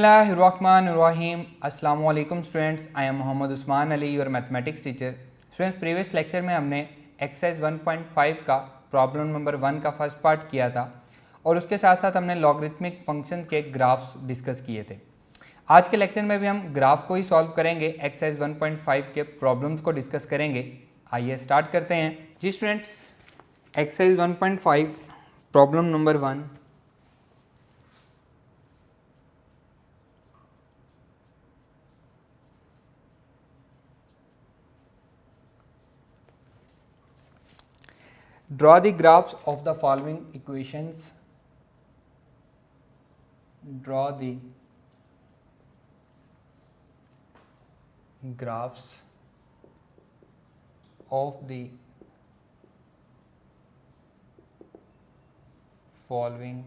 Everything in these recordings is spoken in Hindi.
बिस्मिल्लाहिर्रहमानिर्रहीम। अस्सलामु अलैकुम students, I am Mohammad Usman Ali, your mathematics teacher. Students, previous lecture में हमने एक्सरसाइज 1.5 का प्रॉब्लम नंबर 1 का फर्स्ट पार्ट किया था और उसके साथ साथ हमने लॉगरिथमिक फंक्शन के ग्राफ्स डिस्कस किए थे। आज के लेक्चर में भी हम ग्राफ को ही सॉल्व करेंगे, एक्सरसाइज 1.5 के प्रॉब्लम्स को डिस्कस करेंगे। आइए स्टार्ट करते हैं ji students. Exercise 1.5 problem number 1। Draw the graphs of the following equations. Draw the graphs of the following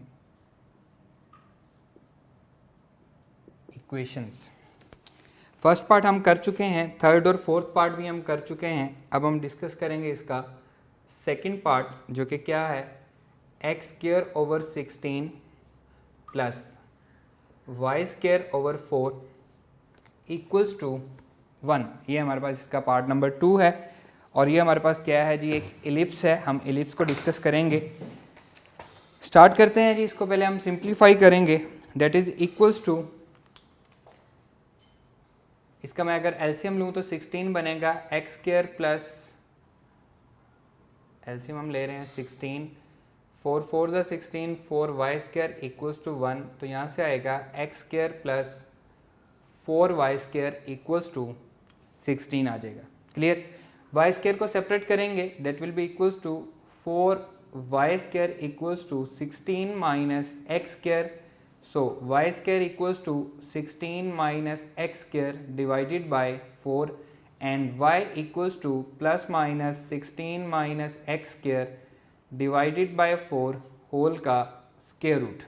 equations. First part हम कर चुके हैं, थर्ड और फोर्थ पार्ट भी हम कर चुके हैं। अब हम डिस्कस करेंगे इसका सेकेंड पार्ट, जो कि क्या है, x square over 16 plus y square over 4 equals to 1। ये हमारे पास इसका पार्ट नंबर 2 है और ये हमारे पास क्या है जी, एक एलिप्स है। हम एलिप्स को डिस्कस करेंगे। स्टार्ट करते हैं जी। इसको पहले हम सिंप्लीफाई करेंगे, डेट इज इक्वल्स टू, इसका मैं अगर एलसीएम लूँ तो 16 बनेगा एक्स स्क्वायर प्लस, एलसीएम हम ले रहे हैं 16, 4 4 ज़ा 16, 4 वाई स्क्वायर इक्वल्स टू 1। तो यहाँ से आएगा x square plus 4 y square equals to 16 आ जाएगा। क्लियर। वाई स्क्वायर को सेपरेट करेंगे, that will be equals to 4 y square equals to 16 minus x square. So y square equals to 16 minus x square divided by 4 and y equals to plus minus 16 minus x square divided by 4 whole का स्क्वायर रूट।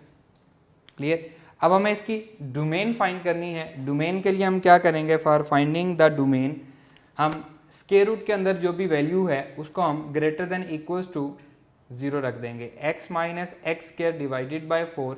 क्लियर। अब हमें इसकी डोमेन फाइंड करनी है। डोमेन के लिए हम क्या करेंगे, फॉर फाइंडिंग द डोमेन हम स्क्वायर रूट के अंदर जो भी वैल्यू है उसको हम ग्रेटर देन इक्वल्स टू 0 रख देंगे। x minus x square divided by 4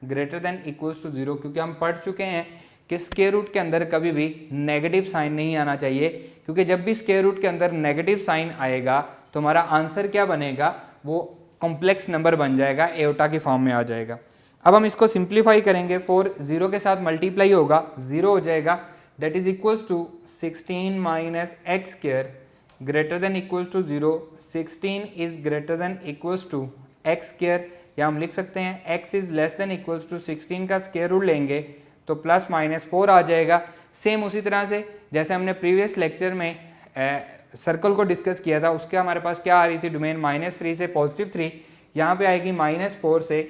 greater than equals to 0, क्योंकि हम पढ़ चुके हैं कि स्क्वायर रूट के अंदर कभी भी नेगेटिव साइन नहीं आना चाहिए, क्योंकि जब भी स्क्वायर रूट के अंदर नेगेटिव साइन आएगा तो हमारा आंसर क्या बनेगा, वो कॉम्प्लेक्स नंबर बन जाएगा, एओटा की फॉर्म में आ जाएगा। अब हम इसको सिंप्लीफाई करेंगे, 4 0 के साथ मल्टीप्लाई होगा, 0 हो जाएगा, that is equals to 16 minus x square greater than equals to 0। 16 is greater than equals to x square, या हम लिख सकते हैं x is less than equals to 16 का स्क्वायर रूट लेंगे तो प्लस माइनस 4 आ जाएगा। सेम उसी तरह से जैसे हमने प्रीवियस लेक्चर में सर्कल को डिस्कस किया था, उसके हमारे पास क्या आ रही थी डोमेन, -3 से +3। यहाँ पे आएगी -4 से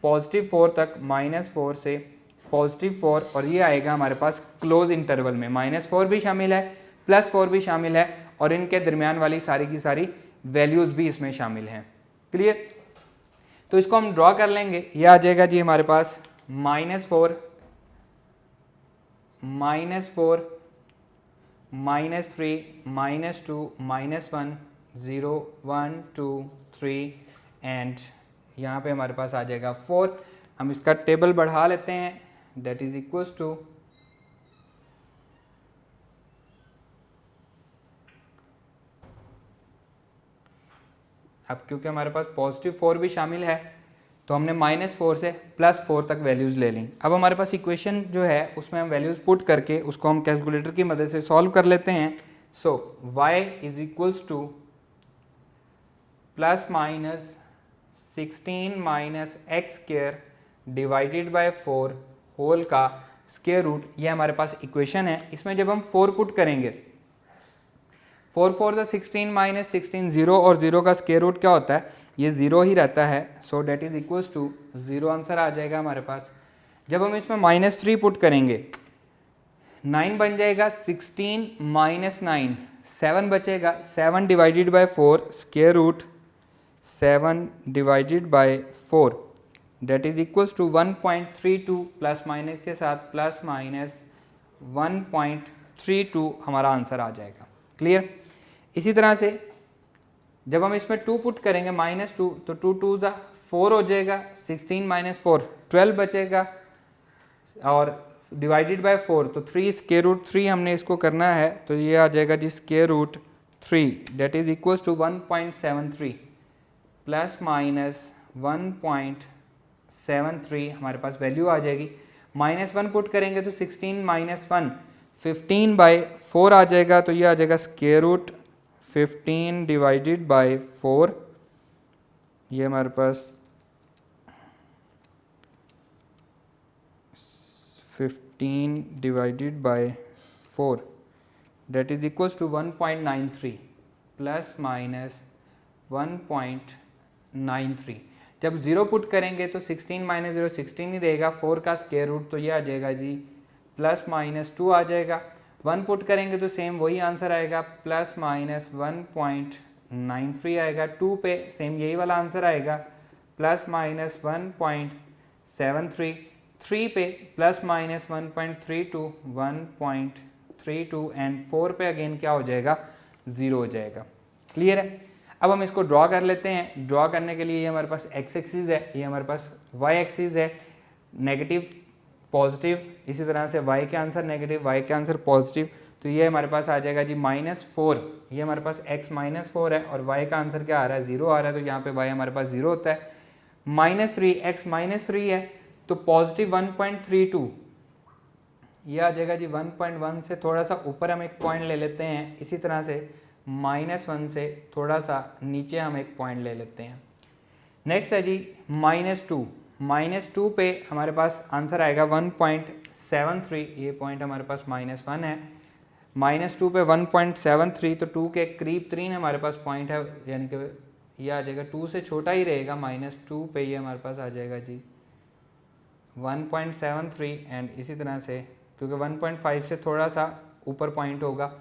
+4 तक, -4 से +4, और ये आएगा हमारे पास क्लोज इंटरवल में। -4 भी शामिल है, +4 भी शामिल है, और इनके दरमियान वाली सारी की सारी वैल्यूज़ भी इसमें शामिल हैं। क्लियर। तो इसको हम ड्रॉ कर लेंगे। ये आ जाएगा जी हमारे पास -4, -4, -3, -2, -1, 0, 1, 2, 3 एंड यहाँ पे हमारे पास आ जाएगा 4। हम इसका टेबल बढ़ा लेते हैं, डेट इज इक्वल्स टू, अब क्योंकि हमारे पास +4 भी शामिल है तो हमने -4 से +4 तक वैल्यूज़ ले ली। अब हमारे पास इक्वेशन जो है उसमें हम वैल्यूज़ पुट करके उसको हम कैलकुलेटर की मदद से सॉल्व कर लेते हैं। So y is equals to plus minus 16 minus x square divided by 4 whole का स्क्वायर रूट। ये हमारे पास इक्वेशन है। इसमें जब हम 4 पुट करेंगे, 4 4 ज़ा 16 माइनस 16, 0 और 0 का स्क्वायर रूट क्या होता है, ये 0 ही रहता है। So that is equals to 0 answer आ जाएगा हमारे पास। जब हम इसमें -3 पुट करेंगे, 9 बन जाएगा, 16 माइनस 9 7 बचेगा, 7 divided by 4 square root 7 divided by 4, that is equals to 1.32 plus minus के साथ प्लस माइनस 1.32 हमारा आंसर आ जाएगा। क्लियर। इसी तरह से जब हम इसमें 2 पुट करेंगे, -2, तो 2 2 ज़ा 4 हो जाएगा, 16 माइनस 4 12 बचेगा, और डिवाइडेड बाय 4, तो 3 स्क्वायर रूट 3 हमने इसको करना है, तो ये आ जाएगा जी square root 3 that is equal to 1.73 plus minus 1.73 हमारे पास वैल्यू आ जाएगी। -1 पुट करेंगे तो 16 माइनस 1 15/4 आ जाएगा, तो ये आ जाएगा स्क्वायर रूट 15 डिवाइडेड बाय 4, ये हमारे पास 15 divided by 4 that is equals to 1.93 plus minus 1.93। जब 0 पुट करेंगे तो 16 माइनस 0 16 ही रहेगा, 4 का स्क्वायर रूट, तो ये आ जाएगा जी प्लस माइनस 2 आ जाएगा। 1 पुट करेंगे तो सेम वही आंसर आएगा, प्लस माइनस 1.93 आएगा। 2 पे सेम यही वाला आंसर आएगा, प्लस माइनस 1.73। 3 पे प्लस माइनस 1.32 1.32 एंड 4 पे अगेन क्या हो जाएगा, 0 हो जाएगा। क्लियर है। अब हम इसको ड्रॉ कर लेते हैं। ड्रॉ करने के लिए ये हमारे पास एक्स एक्सिस है, ये हमारे पास वाई एक्सिस है, नेगेटिव पॉजिटिव, इसी तरह से y के आंसर नेगेटिव y के आंसर पॉजिटिव, तो ये हमारे पास आ जाएगा जी -4। ये हमारे पास x -4 है और y का आंसर क्या आ रहा है, 0 आ रहा है, तो यहाँ पे y हमारे पास 0 होता है। -3 x -3 है तो पॉजिटिव 1.32, ये आ जाएगा जी 1.1 से थोड़ा सा ऊपर हम एक पॉइंट ले लेते हैं, इसी तरह से -1 से थोड़ा सा नीचे हम एक पॉइंट ले लेते हैं। नेक्स्ट है जी -2, -2 पे हमारे पास आंसर आएगा 1.73, ये पॉइंट हमारे पास -1 है। -2 पे 1.73, तो 2 के करीब 3 हमारे पास पॉइंट है, यानी कि ये आ जाएगा 2 से छोटा ही रहेगा। -2 पे ये हमारे पास आ जाएगा जी 1.73 एंड इसी तरह से क्योंकि 1.5 से थोड़ा सा ऊपर पॉइंट होगा।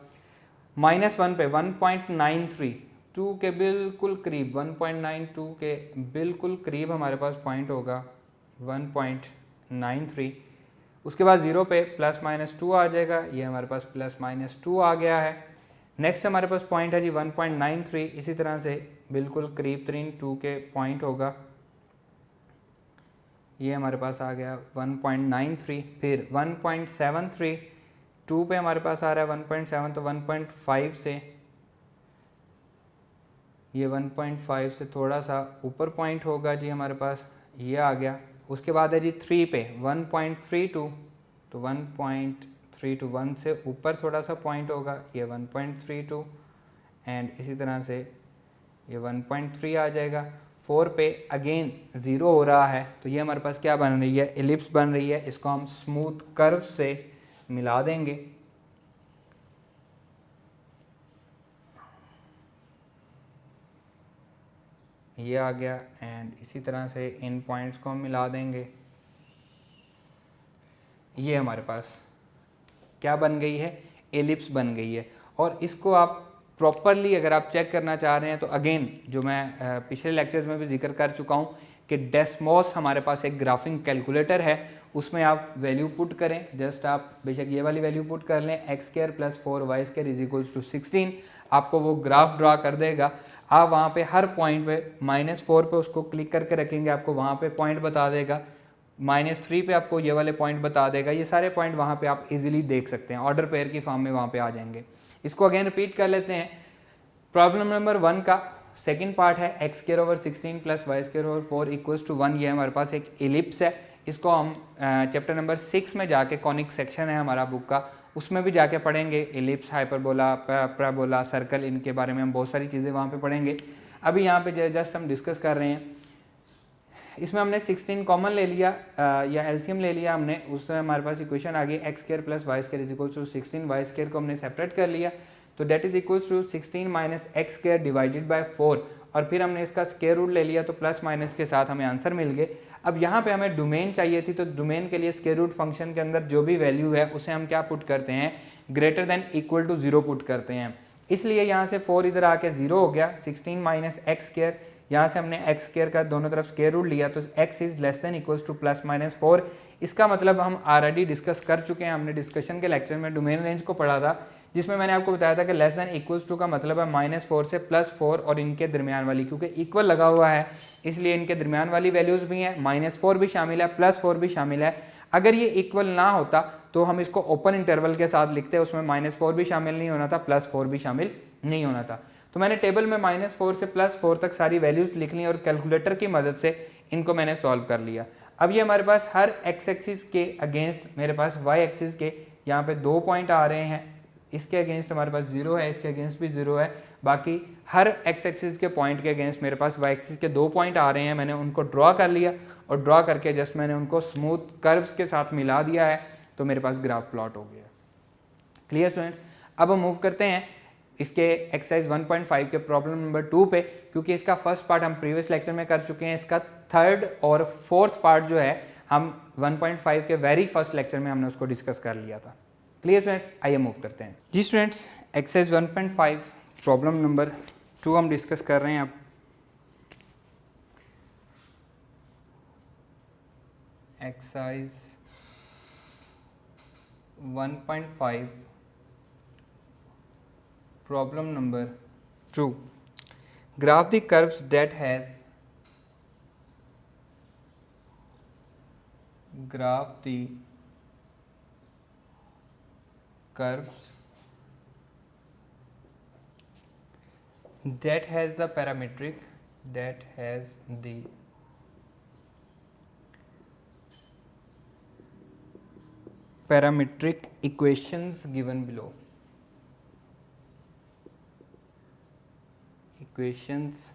-1 पे 1.93, 2 के बिल्कुल करीब, 1.92 के बिल्कुल करीब हमारे पास पॉइंट होगा 1.93। उसके बाद 0 पे ±2 आ जाएगा, ये हमारे पास +2 आ गया है। नेक्स्ट हमारे पास पॉइंट है जी 1.93, इसी तरह से बिल्कुल करीब 2 के पॉइंट होगा, ये हमारे पास आ गया 1.93। फिर 1.73, 2 पे हमारे पास आ रहा है 1.7, तो 1.5 से ये 1.5 से थोड़ा सा ऊपर पॉइंट होगा जी हमारे पास, ये आ गया। उसके बाद है जी 3 पे 1.32, तो 1.32 1 से ऊपर थोड़ा सा पॉइंट होगा, ये 1.32 एंड इसी तरह से ये 1.3 आ जाएगा। 4 पे अगेन 0 हो रहा है, तो ये हमारे पास क्या बन रही है, एलिप्स बन रही है। इसको हम स्मूथ कर्व से मिला देंगे। ये आ गया एंड इसी तरह से इन पॉइंट्स को हम मिला देंगे। ये हमारे पास क्या बन गई है, एलिप्स बन गई है। और इसको आप प्रॉपरली अगर आप चेक करना चाह रहे हैं तो अगेन जो मैं पिछले लेक्चर्स में भी जिक्र कर चुका हूँ कि डेस्मॉस हमारे पास एक ग्राफिंग कैलकुलेटर है, उसमें आप वैल्यू पुट करें। जस्ट आप बेशक ये वाली वैल्यू पुट कर लें, x² + 4y² = 16, आपको वो ग्राफ ड्रा कर देगा। आप वहाँ पे हर पॉइंट पे -4 पे उसको क्लिक करके रखेंगे, आपको वहाँ पे पॉइंट बता देगा। -3 पे आपको ये वाले पॉइंट बता देगा। ये सारे पॉइंट वहाँ पे आप इजीली देख सकते हैं, ऑर्डर पेयर की फॉर्म में वहाँ पे आ जाएंगे। इसको अगेन रिपीट कर लेते हैं। प्रॉब्लम नंबर 1 का सेकंड पार्ट है x² / 16 + y² / 4 = 1। ये हमारे पास एक एलिप्स है। इसको हम चैप्टर नंबर 6 में जाके, कॉनिक सेक्शन है हमारा बुक का, उसमें भी जाके पढ़ेंगे। एलिप्स, हाइपरबोला, पैराबोला, सर्कल, इनके बारे में हम बहुत सारी चीज़ें वहाँ पे पढ़ेंगे। अभी यहाँ पे जस्ट हम डिस्कस कर रहे हैं। इसमें हमने 16 कॉमन ले लिया या एलसीएम ले लिया हमने, उसमें हमारे पास इक्वेशन आ गई x² + y² = 16। y² को हमने सेपरेट कर लिया, तो that is equals to 16 - x² divided by 4, और फिर हमने इसका स्क्वायर रूट ले लिया, तो प्लस माइनस के साथ हमें आंसर मिल गए। अब यहाँ पे हमें डोमेन चाहिए थी, तो डोमेन के लिए स्क्वायर रूट फंक्शन के अंदर जो भी वैल्यू है उसे हम क्या पुट करते हैं, > 0 पुट करते हैं। इसलिए यहाँ से 4 इधर आके 0 हो गया। 16 - x², यहाँ से हमने x² का दोनों तरफ स्क्वायर रूट लिया, तो x > ±4। इसका मतलब हम ऑलरेडी डिस्कस कर चुके हैं, हमने डिस्कशन के लेक्चर में डोमेन रेंज को पढ़ा था, जिसमें मैंने आपको बताया था कि <= का मतलब है -4 से +4 और इनके दरमियान वाली, क्योंकि इक्वल लगा हुआ है इसलिए इनके दरमियान वाली वैल्यूज़ भी हैं, -4 भी शामिल है, +4 भी शामिल है। अगर ये इक्वल ना होता तो हम इसको ओपन इंटरवल के साथ लिखते, उसमें -4 भी शामिल नहीं होना था, +4 भी शामिल नहीं होना था। तो मैंने टेबल में -4 से +4 तक सारी वैल्यूज़ लिख ली और कैलकुलेटर की मदद से इनको मैंने सॉल्व कर लिया। अब ये हमारे पास हर एक्स एक्सिस के अगेंस्ट, मेरे पास वाई एक्सिस के यहाँ पे 2 पॉइंट आ रहे हैं, इसके अगेंस्ट हमारे पास 0 है, इसके अगेंस्ट भी 0 है, बाकी हर एक्स एक्सिस के पॉइंट के अगेंस्ट मेरे पास वाई एक्सिस के 2 पॉइंट आ रहे हैं। मैंने उनको ड्रॉ कर लिया और ड्रॉ करके जस्ट मैंने उनको स्मूथ कर्व्स के साथ मिला दिया है, तो मेरे पास ग्राफ प्लॉट हो गया। Clear students? अब हम मूव करते हैं इसके एक्सरसाइज 1.5 के प्रॉब्लम नंबर 2 पे, क्योंकि इसका फर्स्ट पार्ट हम प्रीवियस लेक्चर में कर चुके हैं, इसका थर्ड और फोर्थ पार्ट जो है हम 1.5 के वेरी फर्स्ट लेक्चर में हमने उसको डिस्कस कर लिया था। Clear students? आइए मूव करते हैं। Ji students, exercise 1.5 problem number 2 हम डिस्कस कर रहे हैं अब। Exercise 1.5 problem number 2, graph the curves that has graph the curves that has the parametric equations given below. Equations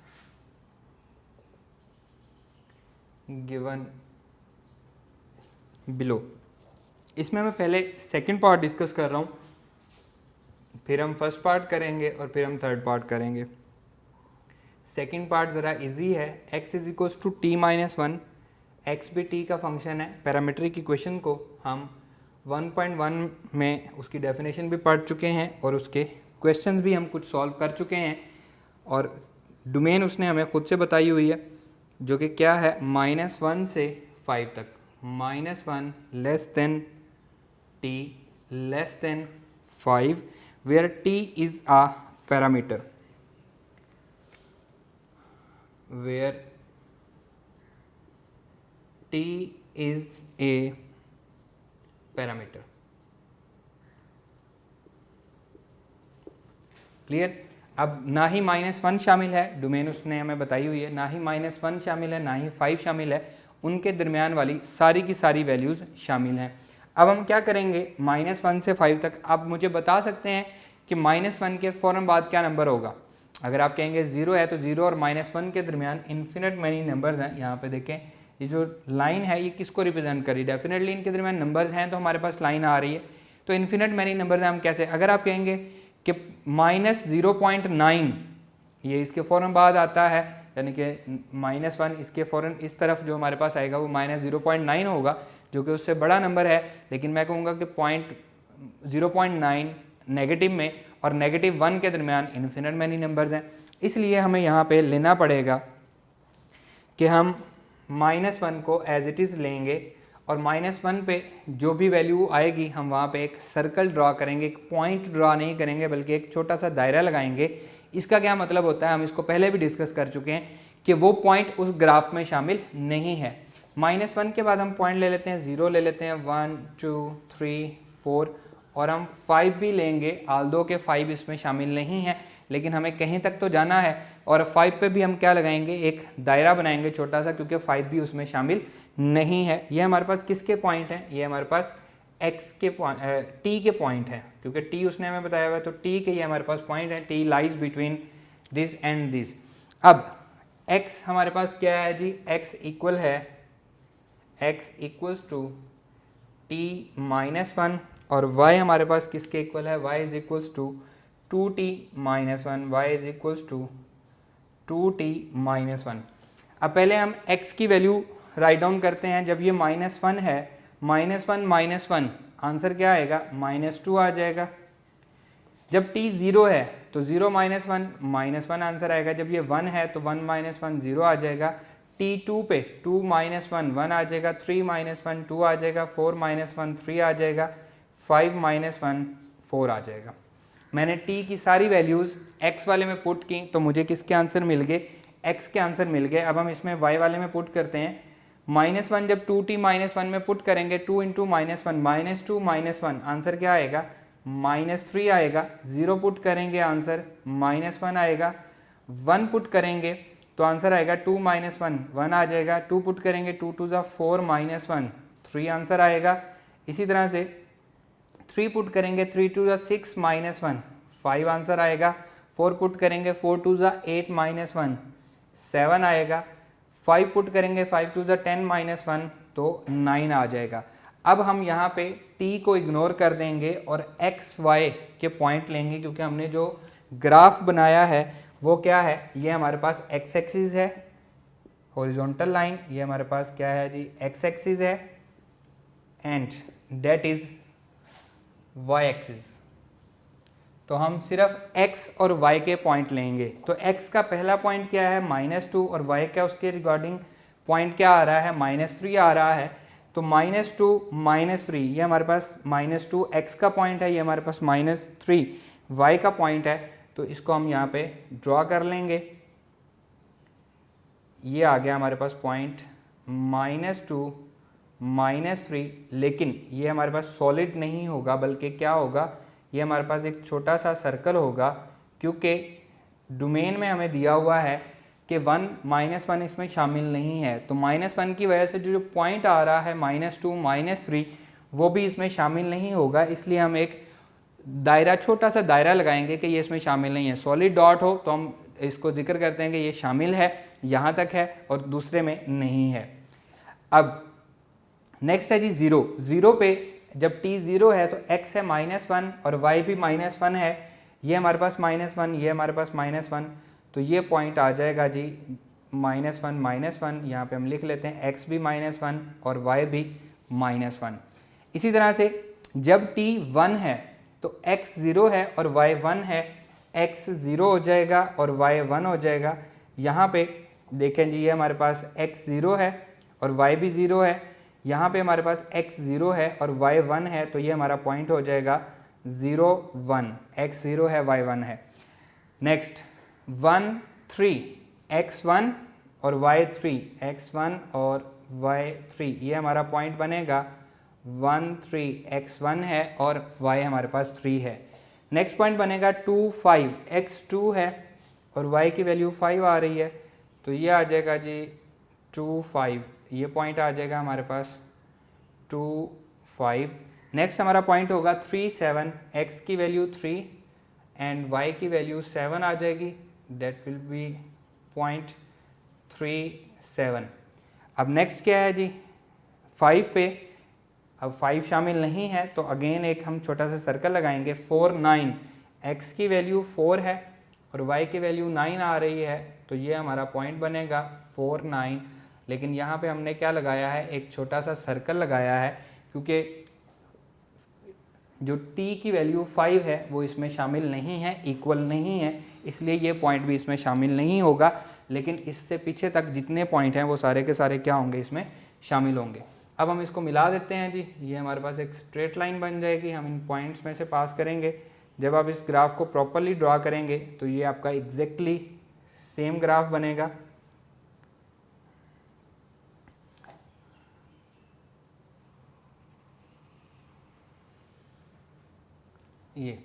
given below. इसमें मैं पहले सेकंड पार्ट डिस्कस कर रहा हूँ, फिर हम फर्स्ट पार्ट करेंगे और फिर हम थर्ड पार्ट करेंगे। सेकंड पार्ट ज़रा इजी है। x is equals to t minus 1, x भी t का फंक्शन है। पैरामीट्रिक इक्वेशन को हम 1.1 में उसकी डेफिनेशन भी पढ़ चुके हैं और उसके क्वेश्चंस भी हम कुछ सॉल्व कर चुके हैं, और डोमेन उसने हमें खुद से बताई हुई है, जो कि क्या है -1 से 5 तक। -1 less than t less than 5 where t is a parameter, where t is a parameter. Clear? अब ना ही -1 शामिल है, डोमेन उसने हमें बताई हुई है, ना ही -1 शामिल है, ना ही 5 शामिल है, उनके दरमियान वाली सारी की सारी वैल्यूज़ शामिल हैं। अब हम क्या करेंगे, -1 से 5 तक। आप मुझे बता सकते हैं कि -1 के फ़ौरन बाद क्या नंबर होगा? अगर आप कहेंगे 0 है तो 0 और -1 के दरमियान इन्फिनिट मैनी नंबर्स हैं। यहाँ पे देखें, ये जो लाइन है ये किसको रिप्रेजेंट करी? डेफिनेटली इनके दरमियान नंबर्स हैं, तो हमारे पास लाइन आ रही है। तो इन्फिनिट मैनी नंबर्स हैं, हम कैसे? अगर आप कहेंगे कि -0.9 ये इसके फ़ौरन बाद आता है, यानी कि -1 इसके फ़ौरन इस तरफ जो हमारे पास आएगा वो -0.9 होगा, जो कि उससे बड़ा नंबर है। लेकिन मैं कहूँगा कि 0.9 नेगेटिव में और -1 के दरमियान इन्फिनिट मैनी नंबर्स हैं। इसलिए हमें यहाँ पे लेना पड़ेगा कि हम -1 को एज इट इज़ लेंगे और -1 पे जो भी वैल्यू आएगी हम वहाँ पे एक सर्कल ड्रा करेंगे, एक पॉइंट ड्रा नहीं करेंगे बल्कि एक छोटा सा दायरा लगाएंगे। इसका क्या मतलब होता है, हम इसको पहले भी डिस्कस कर चुके हैं कि वो पॉइंट उस ग्राफ में शामिल नहीं है। -1 के बाद हम पॉइंट ले लेते हैं, 0 ले लेते हैं, 1 2 3 4 और हम 5 भी लेंगे, आल्दो के 5 इसमें शामिल नहीं है, लेकिन हमें कहीं तक तो जाना है। और 5 पे भी हम क्या लगाएंगे, एक दायरा बनाएंगे छोटा सा, क्योंकि 5 भी उसमें शामिल नहीं है। ये हमारे पास किसके पॉइंट हैं? ये हमारे पास x के t के पॉइंट है, क्योंकि t उसने हमें बताया हुआ है, तो t के ये हमारे पास पॉइंट है। t lies between this and this. अब x हमारे पास क्या है जी? x इक्वल है, x equals to t minus 1, और y हमारे पास किसके इक्वल है? y is equals to 2t minus 1, y is equals to 2t minus 1। अब पहले हम x की वैल्यू राइट डाउन करते हैं। जब ये -1 है, -1 आंसर क्या आएगा? -2 आ जाएगा। जब t 0 है तो 0 -1 आंसर आएगा। जब ये 1 है तो 1 -1 0 आ जाएगा। t 2 पे 2 -1 1 आ जाएगा, 3 -1 2 आ जाएगा, 4 -1 3 आ जाएगा, 5 -1 4 आ जाएगा। मैंने t की सारी वैल्यूज़ x वाले में पुट की तो मुझे किसके आंसर मिल गए? x के आंसर मिल गए। अब हम इसमें y वाले में पुट करते हैं। -1 जब 2t -1 में पुट करेंगे, 2 इंटू -1 -2 -1 आंसर क्या आएगा, -3 आएगा। 0 पुट करेंगे आंसर -1 आएगा। 1 पुट करेंगे तो आंसर आएगा 2 -1 1 आ जाएगा। 2 पुट करेंगे 2 2 ज़ा 4 -1 3 आंसर आएगा। इसी तरह से 3 पुट करेंगे 3 2 ज़ा 6 -1 5 आंसर आएगा। 4 पुट करेंगे 4 2 ज़ा 8 -1 7 आएगा। 5 पुट करेंगे 5 2 ज़ा 10 -1 तो 9 आ जाएगा। अब हम यहाँ पे t को इग्नोर कर देंगे और x y के पॉइंट लेंगे, क्योंकि हमने जो ग्राफ बनाया है वो क्या है, ये हमारे पास x एक्सिस है हॉरिजॉन्टल लाइन, ये हमारे पास क्या है जी x एक्सिस है, and that is y axis. तो हम सिर्फ x और y के पॉइंट लेंगे। तो x का पहला पॉइंट क्या है -2 और y का उसके रिगार्डिंग पॉइंट क्या आ रहा है -3 आ रहा है। तो -2 -3 ये हमारे पास -2 x का पॉइंट है, ये हमारे पास -3 y का पॉइंट है। तो इसको हम यहाँ पे ड्रॉ कर लेंगे। ये आ गया हमारे पास पॉइंट -2 -3, लेकिन ये हमारे पास सॉलिड नहीं होगा, बल्कि क्या होगा, ये हमारे पास एक छोटा सा सर्कल होगा, क्योंकि डोमेन में हमें दिया हुआ है कि 1 -1 इसमें शामिल नहीं है। तो -1 की वजह से जो पॉइंट आ रहा है -2 -3 वो भी इसमें शामिल नहीं होगा, इसलिए हम एक दायरा, छोटा सा दायरा लगाएंगे कि ये इसमें शामिल नहीं है। सॉलिड डॉट हो तो हम इसको जिक्र करते हैं कि ये शामिल है, यहाँ तक है, और दूसरे में नहीं है। अब नेक्स्ट है जी 0। 0 पे जब t 0 है तो x है -1 और y भी -1 है, ये हमारे पास -1, ये हमारे पास -1, तो ये पॉइंट आ जाएगा जी -1 -1, यहाँ पे हम लिख लेते हैं x भी -1 और y भी -1। इसी तरह से जब t 1 है तो x 0 है और y 1 है, x 0 हो जाएगा और y 1 हो जाएगा। यहाँ पे देखें जी, ये हमारे पास x 0 है और y भी 0 है, यहाँ पे हमारे पास x 0 है और y 1 है, तो ये हमारा पॉइंट हो जाएगा 0 1, x 0 है y 1 है। नेक्स्ट 1 3 x 1 और y 3, x 1 और y 3, ये हमारा पॉइंट बनेगा 1 3 x 1 है और y हमारे पास 3 है। नेक्स्ट पॉइंट बनेगा 2 5, x 2 है और y की वैल्यू 5 आ रही है, तो ये आ जाएगा जी 2 5, ये पॉइंट आ जाएगा हमारे पास 2 5। नेक्स्ट हमारा पॉइंट होगा 3 7, x की वैल्यू 3 एंड y की वैल्यू 7 आ जाएगी, दैट विल बी पॉइंट 3 7। अब नेक्स्ट क्या है जी 5 पे, अब 5 शामिल नहीं है तो अगेन एक हम छोटा सा सर्कल लगाएंगे। 4 9, x की वैल्यू 4 है और y की वैल्यू 9 आ रही है, तो ये हमारा पॉइंट बनेगा 4 9। लेकिन यहाँ पे हमने क्या लगाया है, एक छोटा सा सर्कल लगाया है, क्योंकि जो t की वैल्यू 5 है वो इसमें शामिल नहीं है, इक्वल नहीं है, इसलिए ये पॉइंट भी इसमें शामिल नहीं होगा। लेकिन इससे पीछे तक जितने पॉइंट हैं वो सारे के सारे क्या होंगे, इसमें शामिल होंगे। अब हम इसको मिला देते हैं जी, ये हमारे पास एक स्ट्रेट लाइन बन जाएगी, हम इन पॉइंट्स में से पास करेंगे। जब आप इस ग्राफ को प्रॉपरली ड्रा करेंगे तो ये आपका एग्जैक्टली सेम ग्राफ बनेगा। ये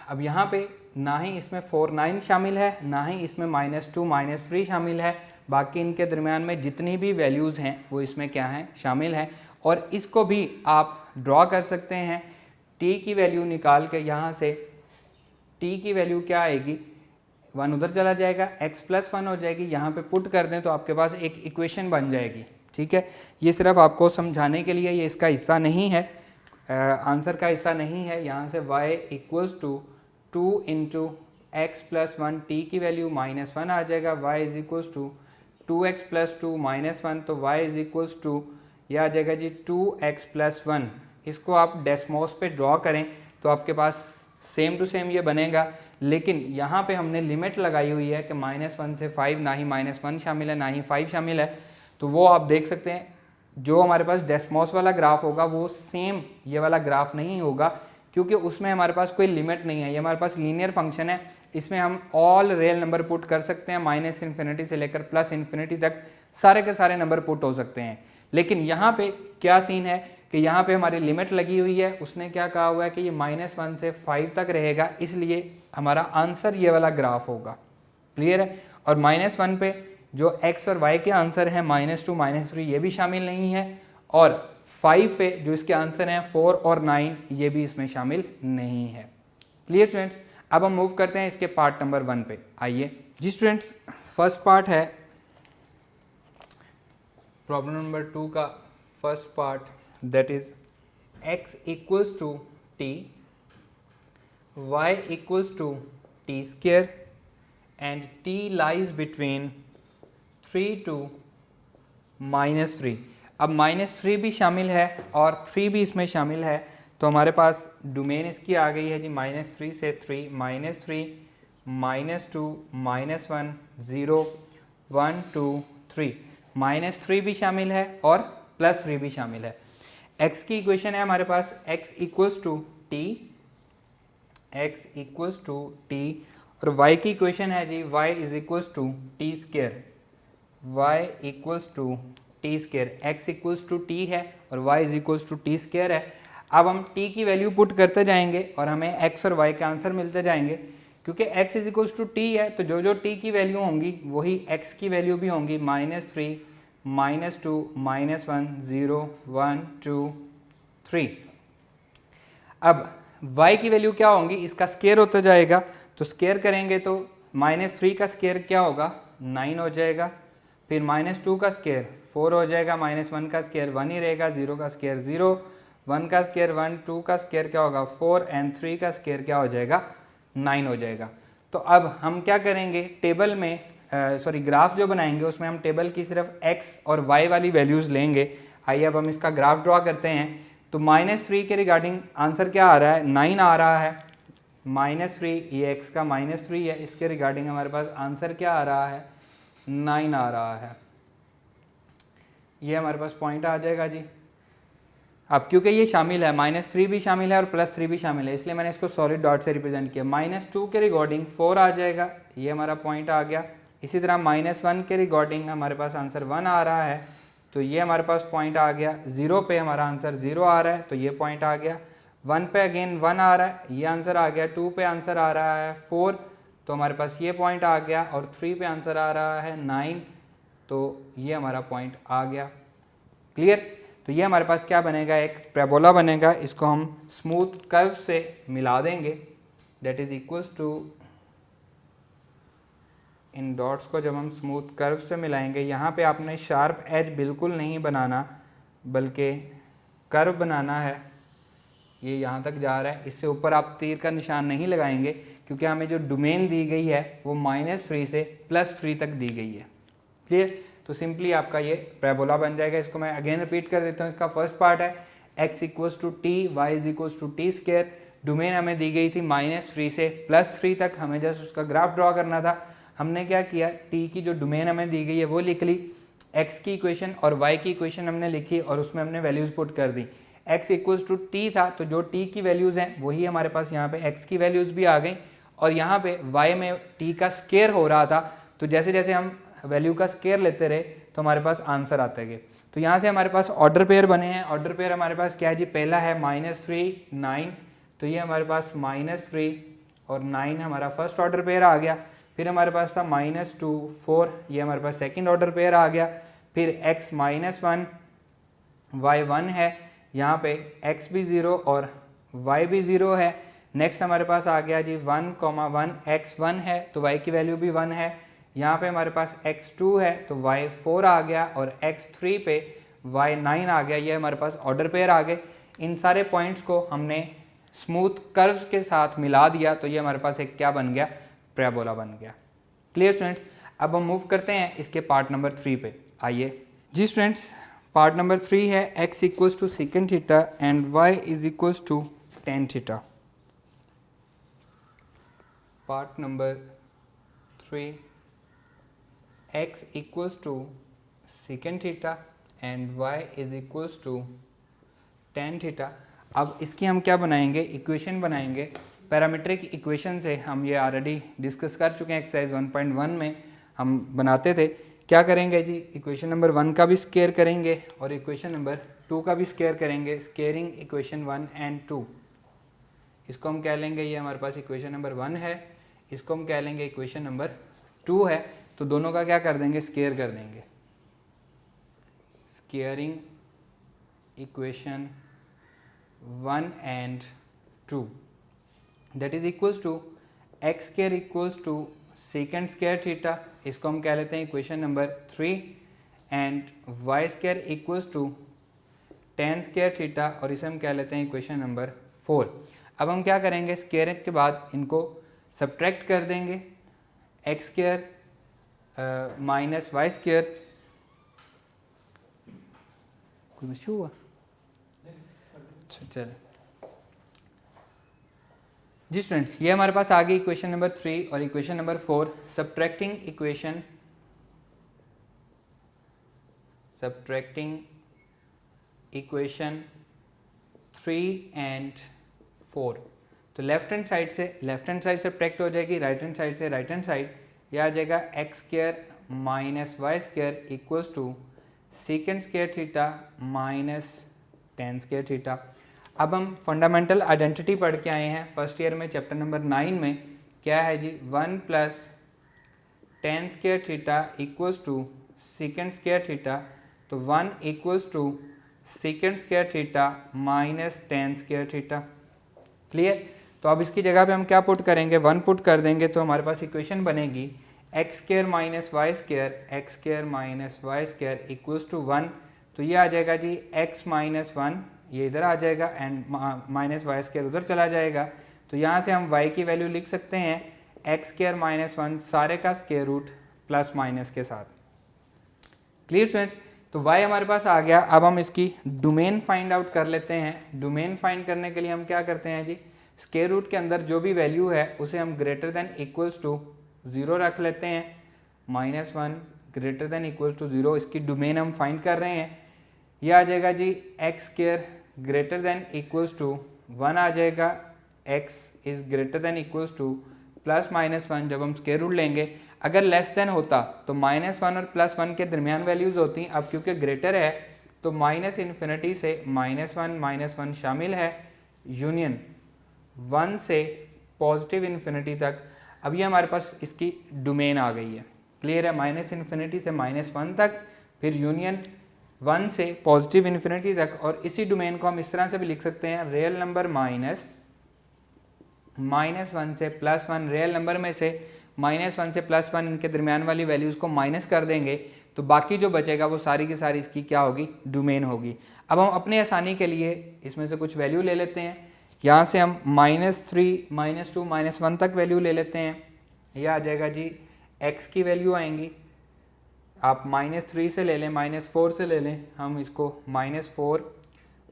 अब यहाँ पे ना ही इसमें 4 9 शामिल है, ना ही इसमें -2 -3 शामिल है, बाकी इनके दरमियान में जितनी भी वैल्यूज़ हैं वो इसमें क्या हैं, शामिल हैं। और इसको भी आप ड्रॉ कर सकते हैं। t की वैल्यू निकाल के यहाँ से t की वैल्यू क्या आएगी, 1 उधर चला जाएगा, x + 1 हो जाएगी, यहाँ पे पुट कर दें तो आपके पास एक इक्वेशन बन जाएगी। ठीक है, ये सिर्फ आपको समझाने के लिए, ये इसका हिस्सा नहीं है, आंसर का हिस्सा नहीं है। यहाँ से y = 2 × x + 1, t की वैल्यू -1 आ जाएगा, y = 2x + 2 -1, तो y = ये आ जाएगा जी 2x + 1। इसको आप डेस्मोस पे ड्रॉ करें तो आपके पास सेम टू सेम ये बनेगा, लेकिन यहाँ पे हमने लिमिट लगाई हुई है कि -1 से 5, ना ही -1 शामिल है ना ही 5 शामिल है। तो वो आप देख सकते हैं, जो हमारे पास डेस्मोस वाला ग्राफ होगा वो सेम ये वाला ग्राफ नहीं होगा, क्योंकि उसमें हमारे पास कोई लिमिट नहीं है, ये हमारे पास लीनियर फंक्शन है, इसमें हम ऑल रियल नंबर पुट कर सकते हैं, माइनस इन्फिनिटी से लेकर प्लस इन्फिनिटी तक सारे के सारे नंबर पुट हो सकते हैं। लेकिन यहाँ पे क्या सीन है कि यहाँ पे हमारी लिमिट लगी हुई है, उसने क्या कहा हुआ है कि ये -1 से 5 तक रहेगा, इसलिए हमारा आंसर ये वाला ग्राफ होगा। क्लियर है? और -1 पे जो x और y के आंसर हैं -2 -3 ये भी शामिल नहीं है, और 5 पे जो इसके आंसर हैं 4 और 9 ये भी इसमें शामिल नहीं है। Clear students? अब हम मूव करते हैं इसके पार्ट नंबर 1 पे। आइए जी स्टूडेंट्स, फर्स्ट पार्ट है प्रॉब्लम नंबर 2 का first part, that is x equals to t, y equals to t square and t lies between 3 to -3। अब -3 भी शामिल है और 3 भी इसमें शामिल है, तो हमारे पास डोमेन इसकी आ गई है जी -3 से 3, -3 -2 -1 0 1 2 3, -3 भी शामिल है और +3 भी शामिल है। x की इक्वेशन है हमारे पास x equals to t, x equals to t, और y की इक्वेशन है जी y is equals to t square, y equals to t square, x equals to t है और y is equals to t square है। अब हम t की वैल्यू पुट करते जाएंगे और हमें x और y के आंसर मिलते जाएंगे, क्योंकि x is equals to t है, तो जो जो t की वैल्यू होंगी वही x की वैल्यू भी होंगी, -3 -2 -1 0 1 2 3। अब y की वैल्यू क्या होंगी, इसका स्क्वायर होता जाएगा, तो स्क्वायर करेंगे तो -3 का स्क्वायर क्या होगा 9 हो जाएगा, फिर -2 का स्क्वायर 4 हो जाएगा, -1 का स्क्वायर 1 ही रहेगा, 0 का स्क्वायर 0, 1 का स्क्वायर 1, 2 का स्क्वायर क्या होगा 4 एंड 3 का स्क्वायर क्या हो जाएगा 9 हो जाएगा। तो अब हम क्या करेंगे, टेबल में ग्राफ जो बनाएंगे उसमें हम टेबल की सिर्फ x और y वाली वैल्यूज़ लेंगे। आइए अब हम इसका ग्राफ ड्रॉ करते हैं। तो -3 के रिगार्डिंग आंसर क्या आ रहा है 9 आ रहा है, -3 ये x का -3 है, इसके रिगार्डिंग हमारे पास आंसर क्या आ रहा है 9 आ रहा है, ये हमारे पास पॉइंट आ जाएगा जी। अब क्योंकि ये शामिल है, -3 भी शामिल है और +3 भी शामिल है, इसलिए मैंने इसको सॉलिड डॉट से रिप्रेजेंट किया। -2 के रिगार्डिंग 4 आ जाएगा, ये हमारा पॉइंट आ गया। इसी तरह -1 के रिगार्डिंग हमारे पास आंसर 1 आ रहा है, तो ये हमारे पास पॉइंट आ गया। 0 पे हमारा आंसर 0 आ रहा है, तो ये पॉइंट आ गया। 1 पे अगेन 1 आ रहा है, ये आंसर आ गया। 2 पे आंसर आ रहा है 4, तो हमारे पास ये पॉइंट आ गया। और 3 पे आंसर आ रहा है 9, तो ये हमारा पॉइंट आ गया। क्लियर? तो ये हमारे पास क्या बनेगा, एक पैराबोला बनेगा, इसको हम स्मूथ कर्व से मिला देंगे, दैट इज इक्वल्स टू, इन डॉट्स को जब हम स्मूथ कर्व से मिलाएंगे, यहाँ पे आपने शार्प एज बिल्कुल नहीं बनाना बल्कि कर्व बनाना है, ये यहाँ तक जा रहा है, इससे ऊपर आप तीर का निशान नहीं लगाएंगे, क्योंकि हमें जो डोमेन दी गई है वो -3 से +3 तक दी गई है। क्लियर? तो सिंपली आपका ये पैराबोला बन जाएगा। इसको मैं अगेन रिपीट कर देता हूँ। इसका फर्स्ट पार्ट है x equals to t, y is equals to t square, domain हमें दी गई थी -3 से +3 तक, हमें जस्ट उसका ग्राफ ड्रॉ करना था। हमने क्या किया, t की जो डोमेन हमें दी गई है वो लिख ली, x की इक्वेशन और y की इक्वेशन हमने लिखी और उसमें हमने वैल्यूज़ पुट कर दी। x इक्वल्स टू टी था, तो जो t की वैल्यूज़ हैं वही हमारे पास यहाँ पे x की वैल्यूज़ भी आ गई, और यहाँ पे y में t का स्क्वायर हो रहा था, तो जैसे जैसे हम वैल्यू का स्क्वायर लेते रहे तो हमारे पास आंसर आते गए। तो यहाँ से हमारे पास ऑर्डर पेयर बने हैं। ऑर्डर पेयर हमारे पास क्या है जी, पहला है -3 9, तो ये हमारे पास -3 और 9 हमारा फर्स्ट ऑर्डर पेयर आ गया। फिर हमारे पास था -2 4, ये हमारे पास सेकंड ऑर्डर पेयर आ गया। फिर x -1 y 1 है, यहाँ पे x भी 0 और y भी 0 है। नेक्स्ट हमारे पास आ गया जी 1, 1 x 1 है, तो y की वैल्यू भी 1 है। यहाँ पे हमारे पास x2 है, तो y 4 आ गया, और x3 पे y 9 आ गया। ये हमारे पास ऑर्डर पेयर आ गए। इन सारे पॉइंट्स को हमने स्मूथ कर्व्स के साथ मिला दिया, तो ये हमारे पास एक क्या बन गया, पैराबोला बन गया। Clear students? अब हम मूव करते हैं इसके पार्ट नंबर 3 पे। आइए जी स्टूडेंट्स, पार्ट नंबर 3 है x equals to secant theta and y is equals to tan theta. Part number 3, x equals to secant theta and y is equals to tan theta। अब इसकी हम क्या बनाएंगे, इक्वेशन बनाएंगे। पैरामीट्रिक इक्वेशन से हम ये ऑलरेडी डिस्कस कर चुके हैं, एक्सरसाइज 1.1 में हम बनाते थे। क्या करेंगे जी, इक्वेशन नंबर 1 का भी स्केयर करेंगे और इक्वेशन नंबर 2 का भी स्केयर करेंगे। स्केयरिंग इक्वेशन 1 एंड 2, इसको हम कह लेंगे, ये हमारे पास इक्वेशन नंबर 1 है, इसको हम कह लेंगे इक्वेशन नंबर 2 है। तो दोनों का क्या कर देंगे, स्केयर कर देंगे। Squaring equation 1 and 2 that is equals to x square equals to secant square theta, इसको हम कह लेते हैं equation number 3, and y square equals to tan square theta, और इसे हम कह लेते हैं इक्वेशन नंबर 4। अब हम क्या करेंगे, स्केयर के बाद इनको सब्ट्रैक्ट कर देंगे, x square minus y square. कोई इशू हुआ? चल जी स्टूडेंट्स, ये हमारे पास आ गई इक्वेशन नंबर 3 और equation number 4। Subtracting equation 3 and 4, तो लेफ्ट हैंड साइड से सब्ट्रैक्ट हो जाएगी, राइट हैंड साइड से राइट हैंड साइड, यह आ जाएगा x square minus y square equals to secant square theta minus tan square theta. अब हम फंडामेंटल आइडेंटिटी पढ़ के आए हैं फर्स्ट ईयर में, चैप्टर नंबर 9 में। क्या है जी, 1 plus tan square theta equals to secant square theta, तो 1 equals to secant square theta minus tan square theta. Clear? तो अब इसकी जगह पे हम क्या पुट करेंगे, 1 पुट कर देंगे, तो हमारे पास इक्वेशन बनेगी x square minus y square equals to 1। तो ये आ जाएगा जी x माइनस 1, ये इधर आ जाएगा, एंड माइनस वाई स्केयर उधर चला जाएगा। तो यहाँ से हम y की वैल्यू लिख सकते हैं एक्स स्केयर माइनस 1 सारे का स्केयर रूट प्लस माइनस के साथ। Clear students? तो y हमारे पास आ गया। अब हम इसकी डोमेन फाइंड आउट कर लेते हैं। डोमेन फाइंड करने के लिए हम क्या करते हैं जी, स्केयर रूट के अंदर जो भी वैल्यू है उसे हम ग्रेटर देन इक्वल्स टू 0 रख लेते हैं। -1 ग्रेटर देन इक्वल्स टू 0, इसकी डोमेन हम फाइंड कर रहे हैं। यह आ जाएगा जी x square greater than equals to 1 आ जाएगा, x is greater than equals to plus minus 1। जब हम स्केयर रूट लेंगे, अगर लेस देन होता तो -1 और +1 के दरमियान वैल्यूज होती। अब क्योंकि ग्रेटर है तो माइनस इन्फिनिटी से -1 शामिल है, यूनियन 1 से पॉजिटिव इन्फिनिटी तक। अब ये हमारे पास इसकी डोमेन आ गई है। क्लियर है? माइनस इन्फिनिटी से -1 तक, फिर यूनियन 1 से पॉजिटिव इन्फिनिटी तक। और इसी डोमेन को हम इस तरह से भी लिख सकते हैं, रियल नंबर -1 से +1, रियल नंबर में से -1 से +1 इनके दरमियान वाली वैल्यूज़ को माइनस कर देंगे, तो बाकी जो बचेगा वो सारी की सारी इसकी क्या होगी, डोमेन होगी। अब हम अपने आसानी के लिए इसमें से कुछ वैल्यू ले लेते हैं। यहाँ से हम -3, -2, -1 तक वैल्यू ले लेते हैं। यह आ जाएगा जी x की वैल्यू आएंगी, आप -3 से ले लें, -4 से ले लें, हम इसको -4,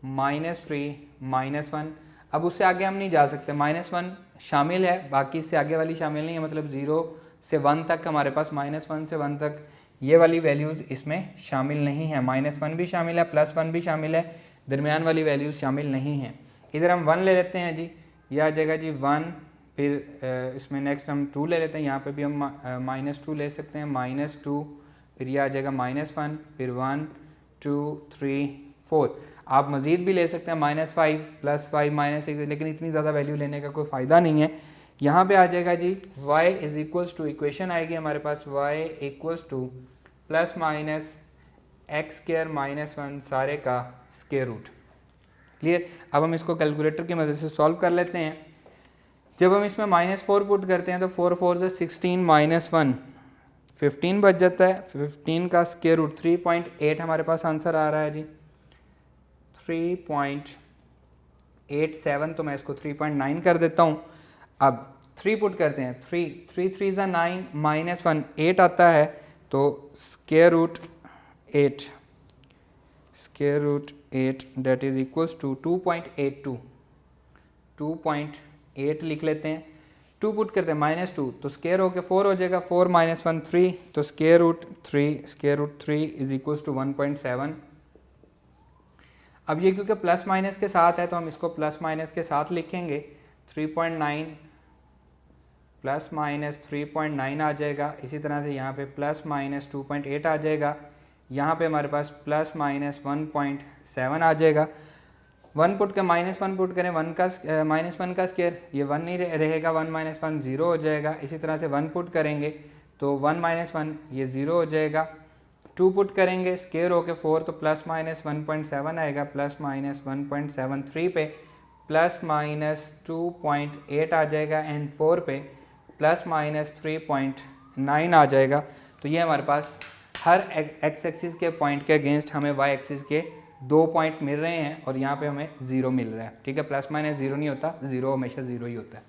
-3, -1। अब उससे आगे हम नहीं जा सकते, -1 शामिल है, बाकी इससे आगे वाली शामिल नहीं है, मतलब 0 से 1 तक हमारे पास, -1 से 1 तक ये वाली वैल्यूज़ इसमें शामिल नहीं है। -1 भी शामिल है, +1 भी शामिल है, दरमियान वाली वैल्यूज़ शामिल नहीं हैं। इधर हम 1 ले लेते हैं जी, यह आ जाएगा जी 1, फिर इसमें नेक्स्ट हम 2 ले लेते हैं, यहाँ पे भी हम -2 ले सकते हैं, -2, फिर यह आ जाएगा -1, फिर 1, 2, 3, 4। आप मज़ीद भी ले सकते हैं, -5, +5, -6, लेकिन इतनी ज़्यादा वैल्यू लेने का कोई फ़ायदा नहीं है। यहाँ पे आ जाएगा जी y is equals to, equation आएगी हमारे पास y equals to ± x square -1 सारे का स्केयर रूट। क्लियर? अब हम इसको कैलकुलेटर की मदद से सॉल्व कर लेते हैं। जब हम इसमें -4 पुट करते हैं तो 4 4 से 16 -1 15 बच जाता है। 15 का स्केयर रूट 3.8 हमारे पास आंसर आ रहा है जी, 3.87, तो मैं इसको 3.9 कर देता हूँ। अब 3 पुट करते हैं, 3 3 3 ज़ा 9, -1 8 आता है, तो square root 8 that is equals to 2.82, 2.8 लिख लेते हैं। 2 पुट करते हैं, -2, तो स्केयर होके 4 हो जाएगा, 4 -1 3, तो square root 3 is equals to 1.7। अब ये क्योंकि प्लस माइनस के साथ है तो हम इसको प्लस माइनस के साथ लिखेंगे। 3.9 प्लस माइनस 3.9 आ जाएगा। इसी तरह से यहाँ पे प्लस माइनस 2.8 आ जाएगा। यहाँ पे हमारे पास प्लस माइनस 1.7 आ जाएगा। 1 पुट के -1 पुट करें, -1 का स्क्वायर, ये 1 नहीं रहेगा, 1 - 1 0 हो जाएगा। इसी तरह से 1 पुट करेंगे तो 1 - 1 ये 0 हो जाएगा। 2 पुट करेंगे स्क्वायर होके 4 तो प्लस माइनस 1.7 आएगा, प्लस माइनस 1.73 पे प्लस माइनस 2.8 आ जाएगा एंड 4 पे प्लस माइनस 3.9 आ जाएगा। तो ये हमारे पास हर एक्स एक्सिस के पॉइंट के अगेंस्ट हमें वाई एक्सिस के 2 पॉइंट मिल रहे हैं और यहाँ पे हमें 0 मिल रहा है। ठीक है, प्लस माइनस 0 नहीं होता, 0 हमेशा 0 ही होता है।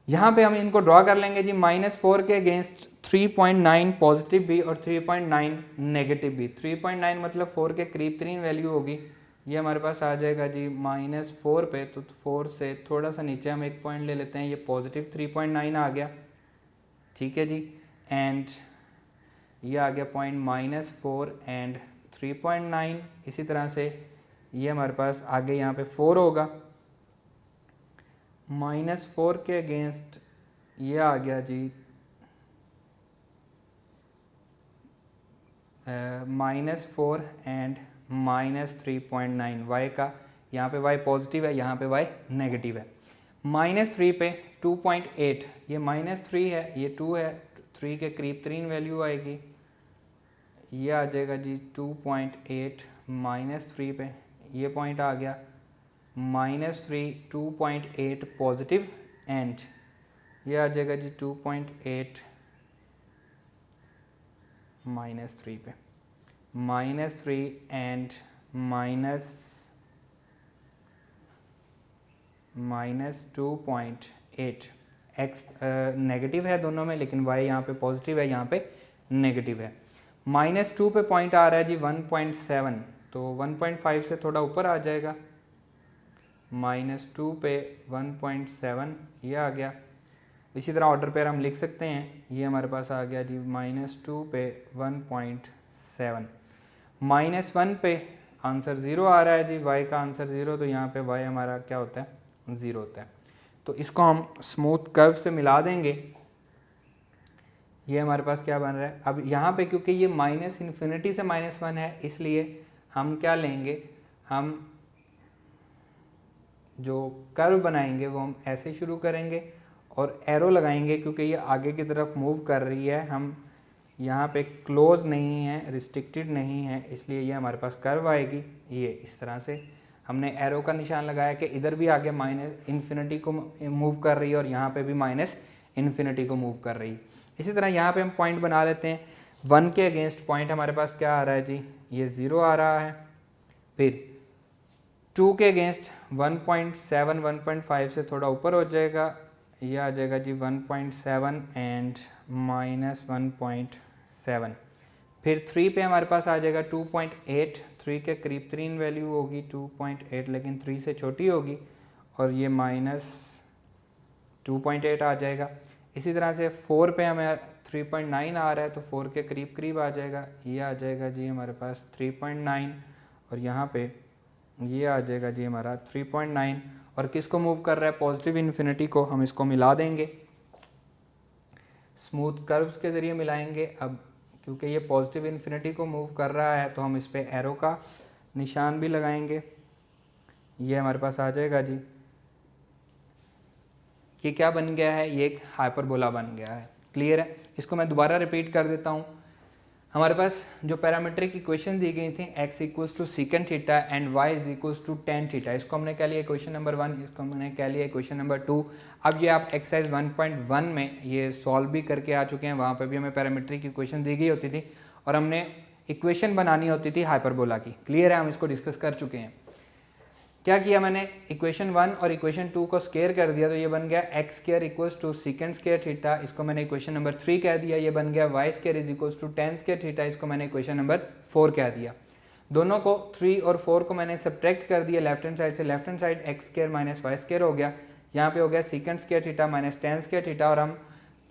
यहाँ पे हम इनको ड्रॉ कर लेंगे जी। -4 के अगेंस्ट 3.9 पॉजिटिव भी और 3.9 नेगेटिव भी। 3.9 मतलब 4 के करीब 3 वैल्यू होगी। ये हमारे पास आ जाएगा जी -4 पे, तो 4 से थोड़ा सा नीचे हम एक पॉइंट ले लेते हैं, ये पॉजिटिव 3.9 आ गया। ठीक है जी, एंड ये आ गया पॉइंट -4 एंड 3.9। इसी तरह से ये हमारे पास आगे यहाँ पे 4 होगा। -4 के अगेंस्ट ये आ गया जी -4 एंड -3.9 वाई का। यहाँ पे वाई पॉजिटिव है, यहाँ पे वाई नेगेटिव है। -3 पे 2.8, ये -3 है, ये 2 है, 3 के करीब 3 वैल्यू आएगी। ये आ जाएगा जी 2.8 -3 पे, ये पॉइंट आ गया -3 2.8 पॉजिटिव एंड ये आ जाएगा जी 2.8 -3 पे, -3 एंड -2.8। एक्स नेगेटिव है दोनों में, लेकिन वाई यहाँ पे पॉजिटिव है, यहाँ पे नेगेटिव है। -2 पे पॉइंट आ रहा है जी 1.7, तो 1.5 से थोड़ा ऊपर आ जाएगा। -2 पे 1.7 ये आ गया। इसी तरह ऑर्डर पेयर हम लिख सकते हैं, ये हमारे पास आ गया जी -2 पे 1.7। -1 पे आंसर 0 आ रहा है जी, y का आंसर 0, तो यहाँ पे y हमारा क्या होता है, 0 होता है। तो इसको हम स्मूथ कर्व से मिला देंगे। ये हमारे पास क्या बन रहा है, अब यहाँ पे क्योंकि ये -∞ से -1 है, इसलिए हम क्या लेंगे, हम जो कर्व बनाएंगे वो हम ऐसे शुरू करेंगे और एरो लगाएंगे, क्योंकि ये आगे की तरफ मूव कर रही है, हम यहाँ पे क्लोज नहीं है, रिस्ट्रिक्टेड नहीं है, इसलिए ये हमारे पास कर्व आएगी। ये इस तरह से हमने एरो का निशान लगाया कि इधर भी आगे -∞ को मूव कर रही है और यहाँ पे भी -∞ को मूव कर रही है। इसी तरह यहाँ पे हम पॉइंट बना लेते हैं। 1 के अगेंस्ट पॉइंट हमारे पास क्या आ रहा है जी, ये 0 आ रहा है। फिर 2 के अगेंस्ट 1.7 1.5 से थोड़ा ऊपर हो जाएगा, ये आ जाएगा जी 1.7 एंड -1.7। फिर 3 पे हमारे पास आ जाएगा 2.8, 3 के करीब 3 वैल्यू होगी 2.8, लेकिन 3 से छोटी होगी, और ये -2.8 आ जाएगा। इसी तरह से 4 पे हमें 3.9 आ रहा है, तो 4 के करीब आ जाएगा, ये आ जाएगा जी हमारे पास 3.9, और यहाँ पे ये आ जाएगा जी हमारा 3.9। और किसको मूव कर रहा है, पॉजिटिव इन्फिनिटी को। हम इसको मिला देंगे, स्मूथ कर्व्स के ज़रिए मिलाएंगे। अब क्योंकि ये पॉजिटिव इन्फिनिटी को मूव कर रहा है, तो हम इस पर एरो का निशान भी लगाएंगे। ये हमारे पास आ जाएगा जी, ये क्या बन गया है, ये एक हाइपरबोला बन गया है। क्लियर है, इसको मैं दोबारा रिपीट कर देता हूँ। हमारे पास जो पैरामीट्रिक इक्वेशन दी गई थी, x equals to secant theta and y is equals to tan theta, इसको हमने कह लिया इक्वेशन नंबर 1, इसको हमने कह लिया इक्वेशन नंबर 2। अब ये आप एक्सरसाइज 1.1 में ये सॉल्व भी करके आ चुके हैं, वहाँ पर भी हमें पैरामीट्रिक इक्वेशन दी गई होती थी और हमने इक्वेशन बनानी होती थी हाइपरबोला की। क्लियर है, हम इसको डिस्कस कर चुके हैं। क्या किया मैंने, इक्वेशन 1 और इक्वेशन 2 को स्क्वायर कर दिया, तो ये बन गया x square equals to secant square theta, इसको मैंने इक्वेशन नंबर 3 कह दिया। ये बन गया y square is equals to tan square theta, इसको मैंने इक्वेशन नंबर 4 कह दिया। दोनों को 3 और 4 को मैंने सब्ट्रैक्ट कर दिया लेफ्ट हैंड साइड से, left hand side x square minus y square हो गया, यहाँ पे हो गया secant square theta minus tan square theta. और हम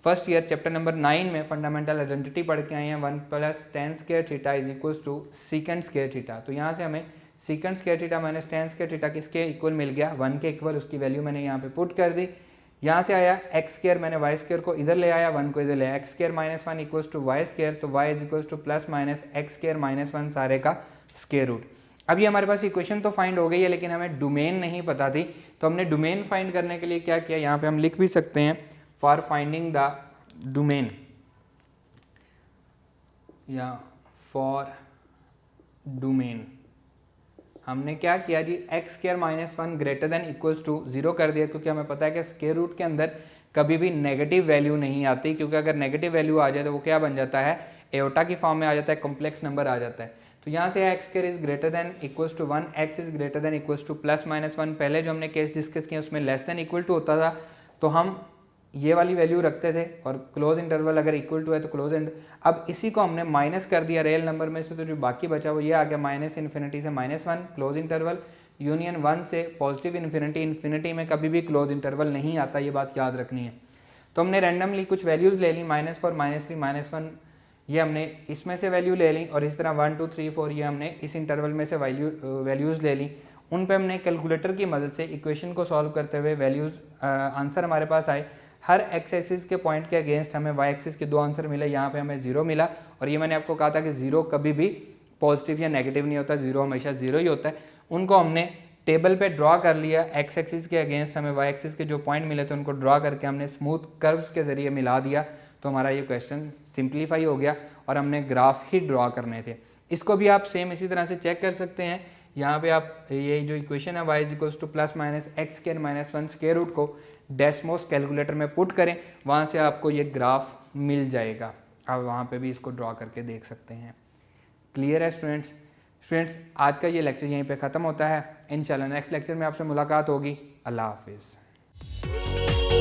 फर्स्ट ईयर चैप्टर नंबर 9 में फंडामेंटल आइडेंटिटी पढ़ के आए हैं, 1 + tan square theta is equals to secant square theta. तो यहाँ से हमें secant square theta minus tan square theta किसके इक्वल मिल गया, 1 के इक्वल। उसकी वैल्यू मैंने यहाँ पे पुट कर दी। यहाँ से आया एक्स स्क्वायर, मैंने वाई स्क्वायर को इधर ले आया, 1 को इधर ले आया, x square minus 1 equals to y square, तो y is equals to plus minus x square minus 1 सारे का स्क्वायर रूट। अब ये हमारे पास इक्वेशन तो फाइंड हो गई है, लेकिन हमें डोमेन नहीं पता थी, तो हमने डोमेन फाइंड करने के लिए क्या किया, यहाँ पे हम लिख भी सकते हैं फॉर फाइंडिंग द डोमेन, या फॉर डोमेन हमने क्या किया जी, x square minus 1 greater than equals to 0 कर दिया, क्योंकि हमें पता है कि स्क्वायर रूट के अंदर कभी भी नेगेटिव वैल्यू नहीं आती, क्योंकि अगर नेगेटिव वैल्यू आ जाए तो वो क्या बन जाता है, एओटा की फॉर्म में आ जाता है, कॉम्प्लेक्स नंबर आ जाता है। तो यहाँ से x square is greater than equals to 1, x is greater than equals to plus minus 1। पहले जो हमने केस डिस्कस किया उसमें लेस देन इक्वल टू होता था, तो हम ये वाली वैल्यू रखते थे, और क्लोज इंटरवल अगर इक्वल टू है तो क्लोज इंटर। अब इसी को हमने माइनस कर दिया रियल नंबर में से, तो जो बाकी बचा वो ये आ गया माइनस इन्फिनिटी से माइनस 1 क्लोज इंटरवल, यूनियन 1 से पॉजिटिव इन्फिनिटी। इन्फिनिटी में कभी भी क्लोज इंटरवल नहीं आता, ये बात याद रखनी है। तो हमने रैंडमली कुछ वैल्यूज़ ले ली, -4 -3 -1, ये हमने इसमें से वैल्यू ले ली, और इस तरह 1 2 3 4 ये हमने इस इंटरवल में से वैल्यूज़ ले ली। उन पे हमने कैलकुलेटर की मदद से इक्वेशन को सॉल्व करते हुए वैल्यूज़ आंसर हमारे पास आए। हर एक्स एक्सिस के पॉइंट के अगेंस्ट हमें वाई एक्सिस के 2 आंसर मिले, यहाँ पे हमें 0 मिला। और ये मैंने आपको कहा था कि 0 कभी भी पॉजिटिव या नेगेटिव नहीं होता, 0 हमेशा 0 ही होता है। उनको हमने टेबल पे ड्रॉ कर लिया, एक्स एक्सिस के अगेंस्ट हमें वाई एक्सिस के जो पॉइंट मिले थे उनको ड्रॉ करके हमने स्मूथ कर्व्स के जरिए मिला दिया, तो हमारा ये क्वेश्चन सिंप्लीफाई हो गया और हमने ग्राफ ही ड्रॉ करने थे। इसको भी आप सेम इसी तरह से चेक कर सकते हैं। यहाँ पे आप ये जो इक्वेशन है y is equals to plus minus x square minus 1 square root को डेस्मोस कैलकुलेटर में पुट करें, वहाँ से आपको ये ग्राफ मिल जाएगा। आप वहाँ पे भी इसको ड्रॉ करके देख सकते हैं। क्लियर है स्टूडेंट्स? आज का ये लेक्चर यहीं पे ख़त्म होता है। इंशाल्लाह नेक्स्ट लेक्चर में आपसे मुलाकात होगी। अल्लाह हाफिज़।